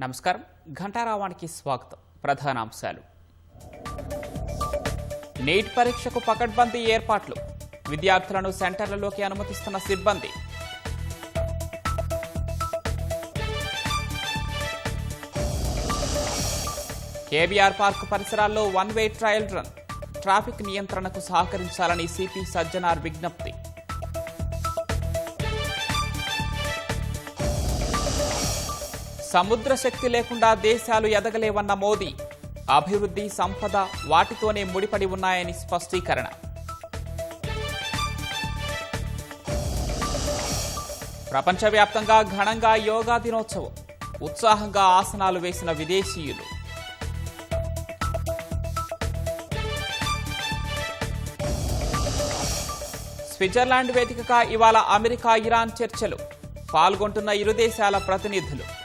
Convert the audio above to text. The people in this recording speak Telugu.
నమస్కారం. ఘంటారావానికి స్వాగతం. ప్రధానాంశాలు. నీట్ పరీక్షకు పకడ్బందీ ఏర్పాట్లు. విద్యార్థులను సెంటర్లలోకి అనుమతిస్తున్న సిబ్బంది. కేబీఆర్ పార్క్ పరిసరాల్లో one way trial run. Traffic నియంత్రణకు సహకరించాలని సిపి సజ్జనార్ విజ్ఞప్తి. సముద్ర శక్తి లేకుండా దేశాలు ఎదగలేవన్న మోదీ. అభివృద్ధి, సంపద వాటితోనే ముడిపడి ఉన్నాయని స్పష్టీకరణ. ప్రపంచవ్యాప్తంగా ఘనంగా యోగా దినోత్సవం. ఉత్సాహంగా ఆసనాలు వేసిన విదేశీయులు. స్విట్జర్లాండ్ వేదికగా ఇవాళ అమెరికా, ఇరాన్ చర్చలు. పాల్గొంటున్న ఇరు దేశాల ప్రతినిధులు.